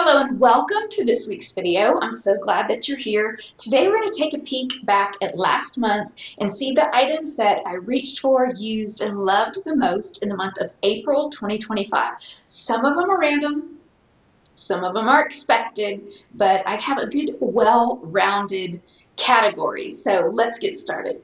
Hello and welcome to this week's video. I'm so glad that you're here. Today we're going to take a peek back at last month and see the items that I reached for, used, and loved the most in the month of April 2025. Some of them are random, some of them are expected, but I have a good, well-rounded category. So let's get started.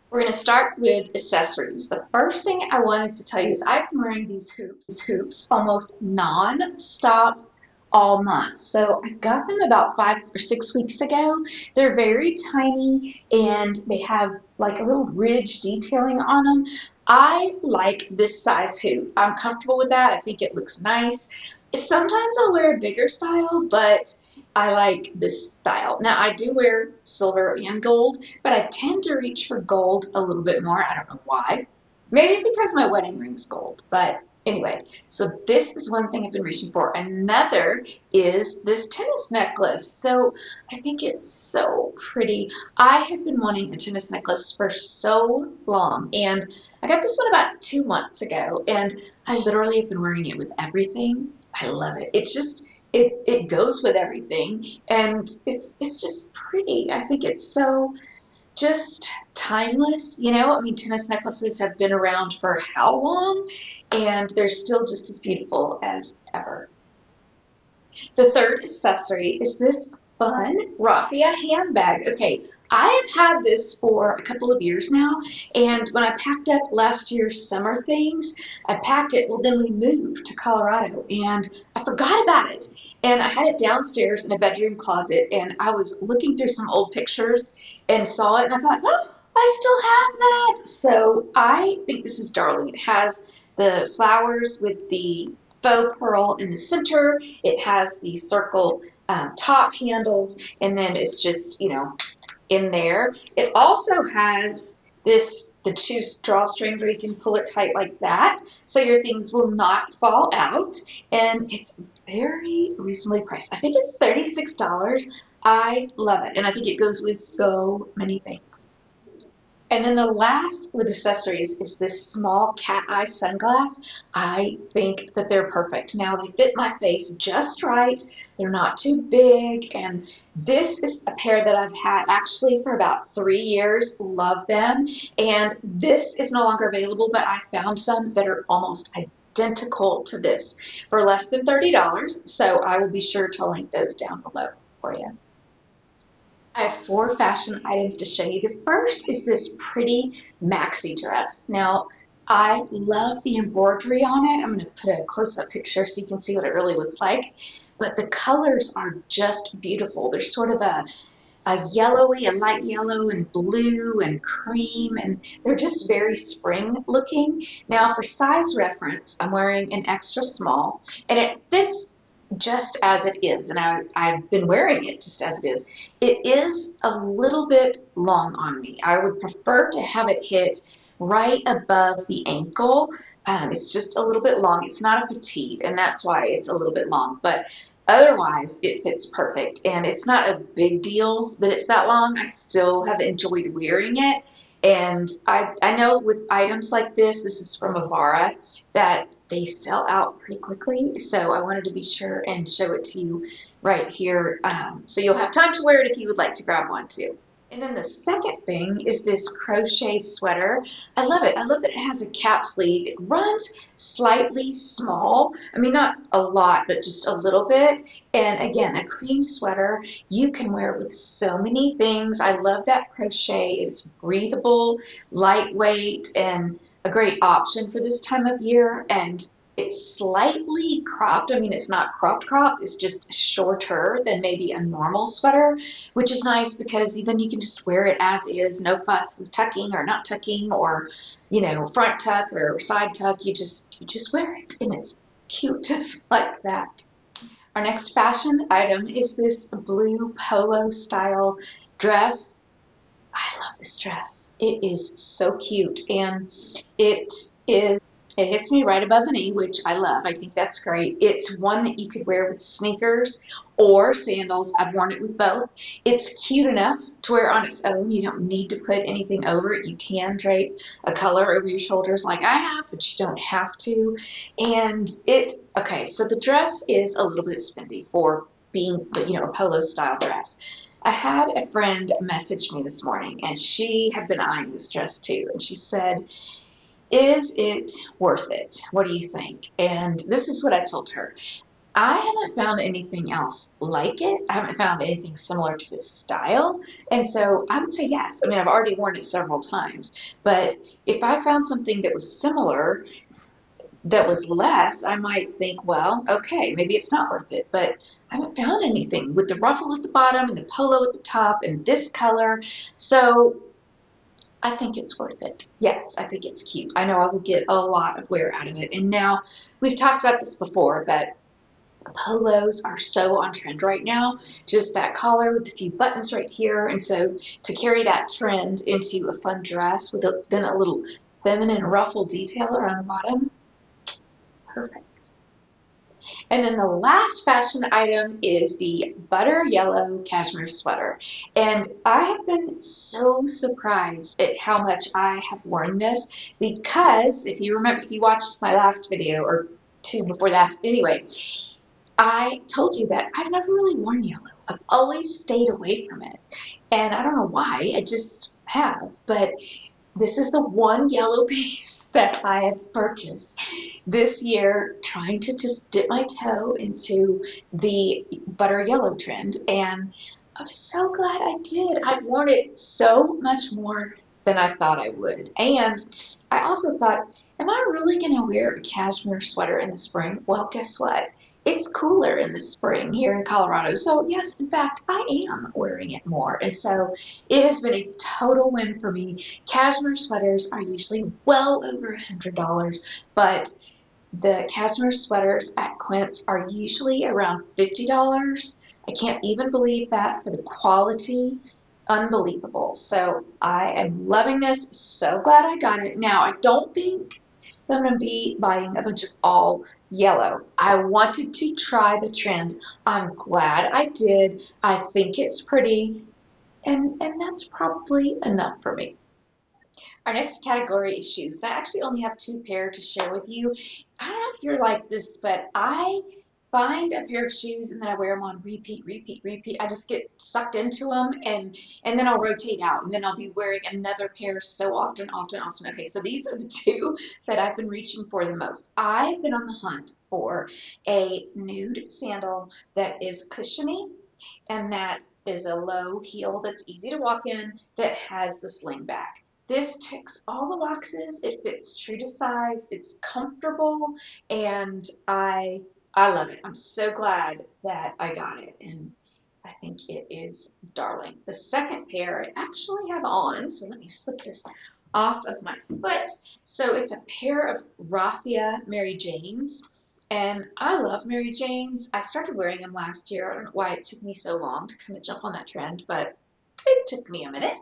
We're going to start with accessories. The first thing I wanted to tell you is I've been wearing these hoops almost non-stop all month. So I got them about 5 or 6 weeks ago. They're very tiny and they have like a little ridge detailing on them. I like this size hoop. I'm comfortable with that. I think it looks nice. Sometimes I'll wear a bigger style, but I like this style. Now I do wear silver and gold, but I tend to reach for gold a little bit more. I don't know why. Maybe because my wedding ring's gold, but anyway, so this is one thing I've been reaching for. Another is this tennis necklace. So I think it's so pretty. I have been wanting a tennis necklace for so long, and I got this one about 2 months ago, and I literally have been wearing it with everything. I love it. It's just, it goes with everything, and it's just pretty. I think it's so just timeless, you know? I mean, tennis necklaces have been around for how long? And they're still just as beautiful as ever. The third accessory is this fun raffia handbag. Okay, I have had this for a couple of years now, and when I packed up last year's summer things, I packed it, well then we moved to Colorado, and I forgot about it. And I had it downstairs in a bedroom closet, and I was looking through some old pictures and saw it, and I thought, oh, I still have that. So I think this is darling. It has the flowers with the faux pearl in the center. It has the circle top handles, and then it's just, you know, in there. It also has the two drawstrings where you can pull it tight like that, so your things will not fall out, and it's very reasonably priced. I think it's $36. I love it, and I think it goes with so many things. And then the last with accessories is this small cat eye sunglass. I think that they're perfect. Now they fit my face just right. They're not too big. And this is a pair that I've had actually for about 3 years. Love them. And this is no longer available, but I found some that are almost identical to this for less than $30. So I will be sure to link those down below for you. I have 4 fashion items to show you. The first is this pretty maxi dress. Now, I love the embroidery on it. I'm going to put a close-up picture so you can see what it really looks like. But the colors are just beautiful. There's sort of a yellowy, a light yellow, and blue, and cream, and they're just very spring looking. Now, for size reference, I'm wearing an extra small, and it fits just as it is, and I've been wearing it just as it is. It is a little bit long on me. I would prefer to have it hit right above the ankle. It's just a little bit long. It's not a petite, and that's why it's a little bit long, but otherwise it fits perfect, and it's not a big deal that it's that long. I still have enjoyed wearing it, and I know with items like this is from Averitt, that they sell out pretty quickly, so I wanted to be sure and show it to you right here, so you'll have time to wear it if you would like to grab one too. And then the second thing is this crochet sweater. I love it. I love that it has a cap sleeve. It runs slightly small. I mean, not a lot, but just a little bit. And again, a cream sweater. You can wear it with so many things. I love that crochet. It's breathable, lightweight, and a great option for this time of year. And it's slightly cropped. I mean, it's not cropped. It's just shorter than maybe a normal sweater, which is nice because then you can just wear it as is. No fuss with tucking or not tucking, or, you know, front tuck or side tuck. You just wear it, and it's cute just like that. Our next fashion item is this blue polo style dress. I love this dress. It is so cute, and it is It hits me right above the knee, which I love. I think that's great. It's one that you could wear with sneakers or sandals. I've worn it with both. It's cute enough to wear on its own. You don't need to put anything over it. You can drape a color over your shoulders like I have, but you don't have to. And okay, so the dress is a little bit spendy for being, a polo style dress. I had a friend message me this morning, and she had been eyeing this dress too, and she said, is it worth it? What do you think? And this is what I told her. I haven't found anything else like it. I haven't found anything similar to this style. And so I would say yes. I mean, I've already worn it several times. But if I found something that was similar, that was less, I might think, well, okay, maybe it's not worth it. But I haven't found anything with the ruffle at the bottom and the polo at the top and this color. So I think it's worth it. Yes, I think it's cute. I know I will get a lot of wear out of it. And now, we've talked about this before, but polos are so on trend right now. Just that collar with a few buttons right here. And so to carry that trend into a fun dress with then a little feminine ruffle detail around the bottom, perfect. And then the last fashion item is the butter yellow cashmere sweater. And I have been so surprised at how much I have worn this because if you remember, if you watched my last video or two before that, anyway, I told you that I've never really worn yellow. I've always stayed away from it. And I don't know why, I just have, but this is the one yellow piece that I have purchased this year, trying to just dip my toe into the butter yellow trend, and I'm so glad I did. I've worn it so much more than I thought I would. And I also thought, am I really going to wear a cashmere sweater in the spring? Well, guess what? It's cooler in the spring here in Colorado. So yes, in fact, I am wearing it more. And so it has been a total win for me. Cashmere sweaters are usually well over $100, but the cashmere sweaters at Quince are usually around $50. I can't even believe that for the quality. Unbelievable. So I am loving this. So glad I got it. Now, I don't think that I'm going to be buying a bunch of all yellow. I wanted to try the trend. I'm glad I did. I think it's pretty, and that's probably enough for me. Our next category is shoes. I actually only have two pair to share with you. I don't know if you're like this, but I find a pair of shoes and then I wear them on repeat, repeat, repeat. I just get sucked into them and then I'll rotate out and then I'll be wearing another pair so often, often, often. Okay, so these are the two that I've been reaching for the most. I've been on the hunt for a nude sandal that is cushiony and that is a low heel that's easy to walk in that has the sling back. This ticks all the boxes. It fits true to size. It's comfortable, and I love it. I'm so glad that I got it, and I think it is darling. The second pair I actually have on, so let me slip this off of my foot. So it's a pair of Raffia May Janes. And I love Mary Janes. I started wearing them last year. I don't know why it took me so long to kind of jump on that trend, but it took me a minute.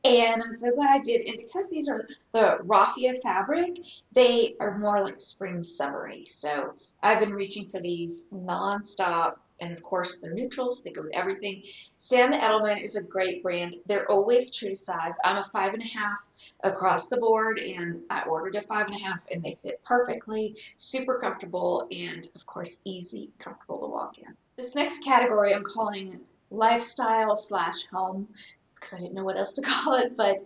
And I'm so glad I did. And because these are the raffia fabric, they are more like spring summery. So I've been reaching for these nonstop. And of course, they're neutral, so they go with everything. Sam Edelman is a great brand. They're always true to size. I'm a 5.5 across the board, and I ordered a 5.5, and they fit perfectly, super comfortable, and of course, easy, comfortable to walk in. This next category I'm calling lifestyle slash home because I didn't know what else to call it, but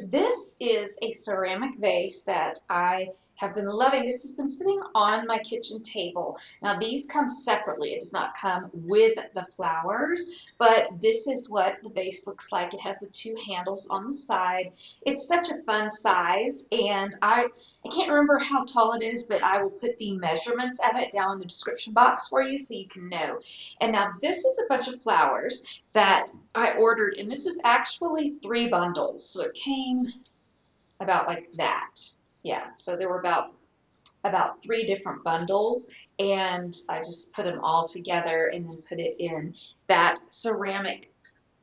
this is a ceramic vase that I have been loving. This has been sitting on my kitchen table. Now these come separately. It does not come with the flowers, but this is what the vase looks like. It has the two handles on the side. It's such a fun size, and I can't remember how tall it is, but I will put the measurements of it down in the description box for you so you can know. And now this is a bunch of flowers that I ordered, and this is actually 3 bundles. So it came about like that. Yeah, so there were about 3 different bundles, and I just put them all together and then put it in that ceramic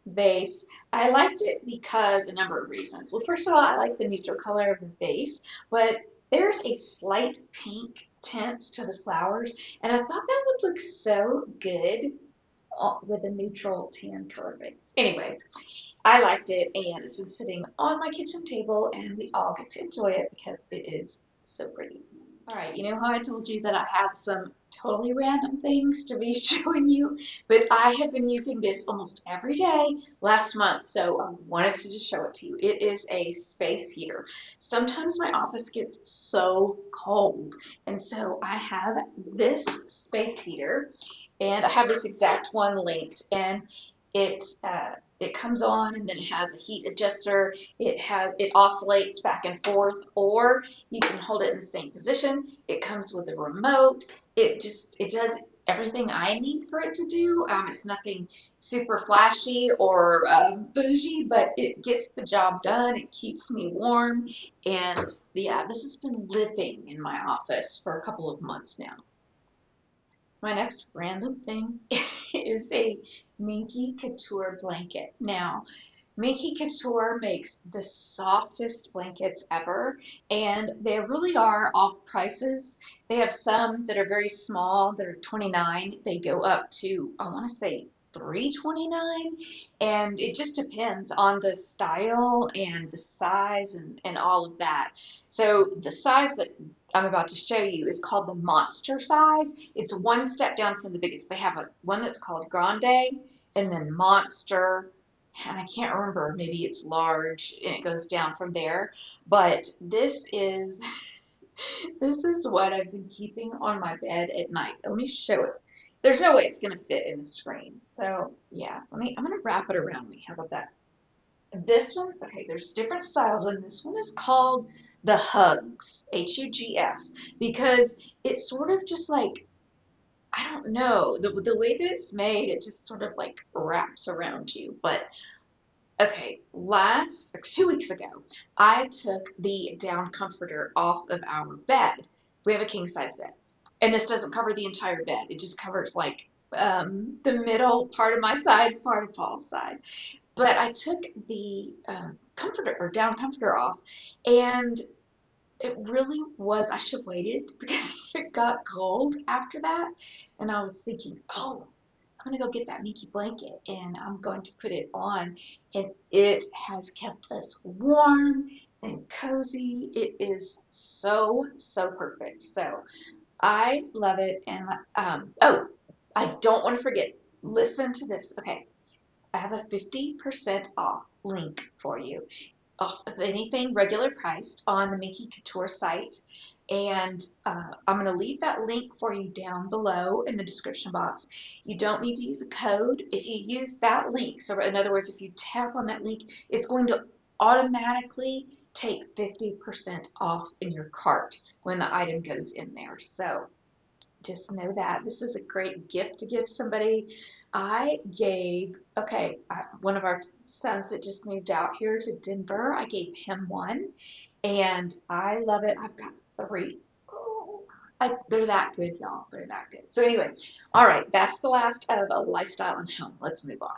vase. I liked it because a number of reasons. Well, first of all, I like the neutral color of the vase, but There's a slight pink tint to the flowers, and I thought that would look so good with a neutral tan color base. Anyway, I liked it, and it's been sitting on my kitchen table, and we all get to enjoy it because it is so pretty. All right, you know how I told you that I have some totally random things to be showing you, but I have been using this almost every day last month, so I wanted to just show it to you. It is a space heater. Sometimes my office gets so cold, and so I have this space heater, and I have this exact one linked, and it comes on, and then it has a heat adjuster. It oscillates back and forth, or you can hold it in the same position. It comes with a remote. It does everything I need for it to do. It's nothing super flashy or bougie, but it gets the job done. It keeps me warm, and yeah, this has been living in my office for a couple of months now. My next random thing is a Minky Couture blanket. Now, Minky Couture makes the softest blankets ever, and they really are off prices. They have some that are very small that are $29. They go up to, I want to say, $3.29, and it just depends on the style and the size and all of that. So the size that I'm about to show you is called the monster size. It's one step down from the biggest. They have one that's called Grande, and then Monster, and I can't remember, maybe it's large, and it goes down from there. But this is this is what I've been keeping on my bed at night. Let me show it. There's no way it's gonna fit in the screen. So yeah, I'm gonna wrap it around me. How about that? This one, okay, there's different styles, and this one is called the Hugs, Hugs, because it's sort of just like, I don't know, the way that it's made, it just sort of like wraps around you. But okay, 2 weeks ago, I took the down comforter off of our bed. We have a king size bed, and this doesn't cover the entire bed. It just covers like the middle part of my side, part of Paul's side. But I took the comforter or down comforter off, and it really was, I should have waited because it got cold after that. And I was thinking, oh, I'm going to go get that Minky blanket and I'm going to put it on. And it has kept us warm and cozy. It is so, so perfect. So I love it. And oh, I don't want to forget, listen to this. Okay, I have a 50% off link for you off of anything regular priced on the Minky Couture site. And I'm going to leave that link for you down below in the description box. You don't need to use a code if you use that link. So in other words, if you tap on that link, it's going to automatically take 50% off in your cart when the item goes in there. So just know that this is a great gift to give somebody. I gave, okay, one of our sons that just moved out here to Denver, I gave him one, and I love it. I've got 3. Oh, they're that good, y'all. They're that good. So anyway, all right, that's the last of a lifestyle and home. Let's move on.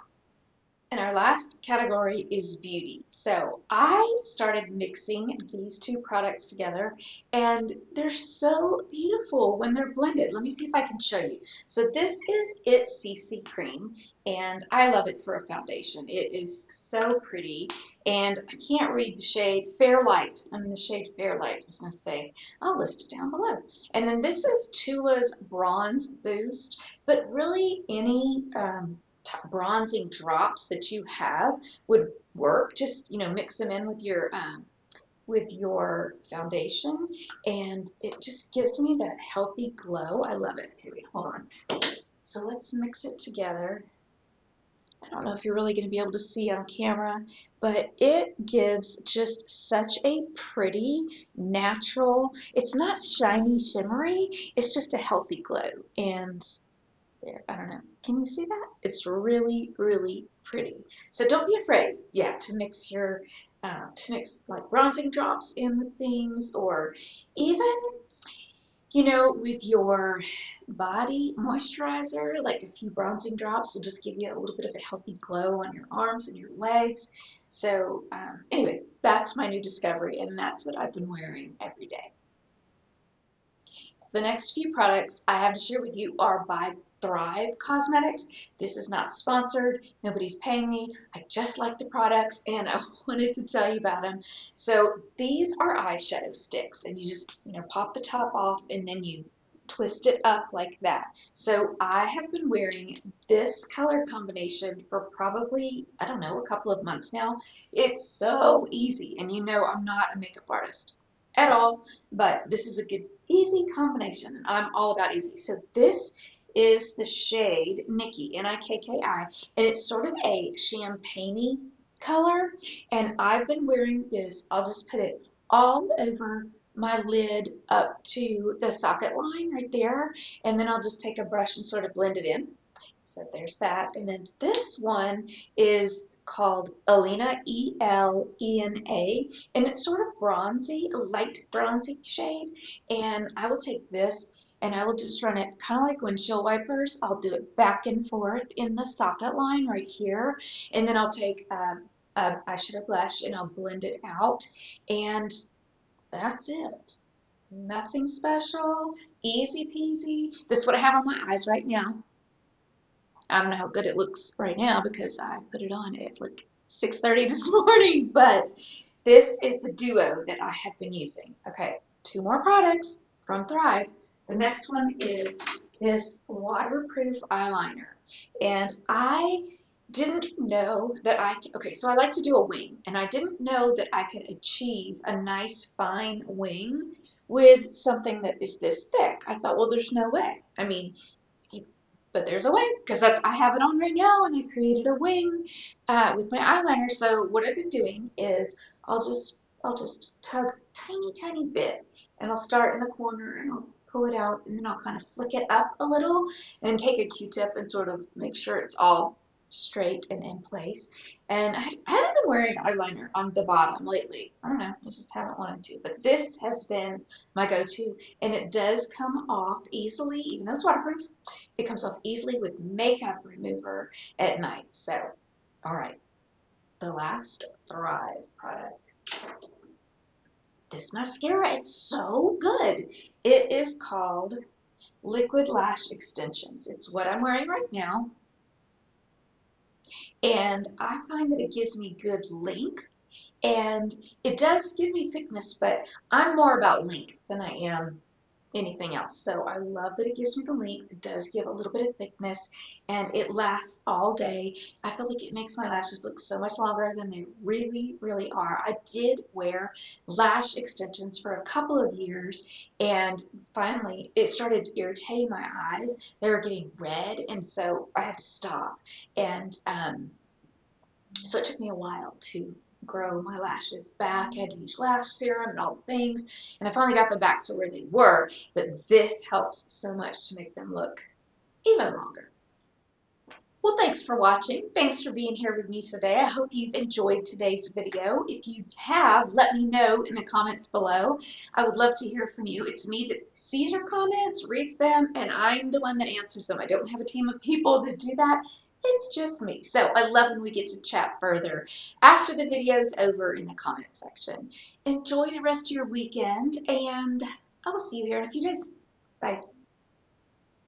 And our last category is beauty. So I started mixing these two products together, and they're so beautiful when they're blended. Let me see if I can show you. So this is It CC Cream, and I love it for a foundation. It is so pretty, and I can't read the shade Fairlight. I'm in the shade Fairlight. I was going to say, I'll list it down below. And then this is Tula's Bronze Boost, but really any bronzing drops that you have would work. Just, you know, mix them in with your foundation, and it just gives me that healthy glow. I love it. Okay, wait, hold on. So let's mix it together. I don't know if you're really going to be able to see on camera, but it gives just such a pretty, natural, it's not shiny, shimmery, it's just a healthy glow. And there, I don't know. Can you see that? It's really, really pretty. So don't be afraid, yeah, to mix like bronzing drops in with things, or even, you know, with your body moisturizer, like a few bronzing drops will just give you a little bit of a healthy glow on your arms and your legs. So anyway, that's my new discovery, and that's what I've been wearing every day. the next few products I have to share with you are by Thrive Cosmetics. This is not sponsored. Nobody's paying me. I just like the products and I wanted to tell you about them. So these are eyeshadow sticks and you just, pop the top off and then you twist it up like that. So I have been wearing this color combination for probably, I don't know, a couple of months now. It's so easy, and I'm not a makeup artist at all, but this is a good easy combination, and I'm all about easy. So this is the shade Nikki, N-I-K-K-I, and it's sort of a champagne-y color, and I've been wearing this. I'll just put it all over my lid up to the socket line right there, and then I'll just take a brush and sort of blend it in. So there's that. And then this one is called Elena, E-L-E-N-A, and it's sort of bronzy, a light bronzy shade. And I will take this and I will just run it kind of like windshield wipers. I'll do it back and forth in the socket line right here. And then I'll take a eyeshadow blush and I'll blend it out. And that's it. Nothing special. Easy peasy. This is what I have on my eyes right now. I don't know how good it looks right now because I put it on at like 6:30 this morning, but this is the duo that I have been using. Okay, 2 more products from Thrive. The next one is this waterproof eyeliner. And I didn't know that so I like to do a wing, and I didn't know that I could achieve a nice fine wing with something that is this thick. I thought, well, there's no way. I mean, but there's a way, because I have it on right now, and I created a wing with my eyeliner. So what I've been doing is I'll just tug tiny bit, and I'll start in the corner, and I'll pull it out, and then I'll kind of flick it up a little, and take a Q-tip and sort of make sure it's all straight and in place. And I haven't been wearing eyeliner on the bottom lately. I don't know, I just haven't wanted to. But this has been my go-to, and it does come off easily, even though it's waterproof. It comes off easily with makeup remover at night. So, all right, the last Thrive product. This mascara, it's so good. It is called Liquid Lash Extensions. It's what I'm wearing right now. And I find that it gives me good length, and it does give me thickness, but I'm more about length than I am anything else. So I love that it gives me the length. It does give a little bit of thickness, and it lasts all day. I feel like it makes my lashes look so much longer than they really, really are. I did wear lash extensions for a couple of years, and finally it started irritating my eyes. They were getting red, and so I had to stop. And so it took me a while to grow my lashes back. I had to use lash serum and all the things, and I finally got them back to where they were, but this helps so much to make them look even longer. Well, thanks for watching. Thanks for being here with me today. I hope you've enjoyed today's video. If you have, let me know in the comments below. I would love to hear from you. It's me that sees your comments, reads them, and I'm the one that answers them. I don't have a team of people to do that. It's just me. So I love when we get to chat further after the video's over in the comment section. Enjoy the rest of your weekend, and I will see you here in a few days. Bye.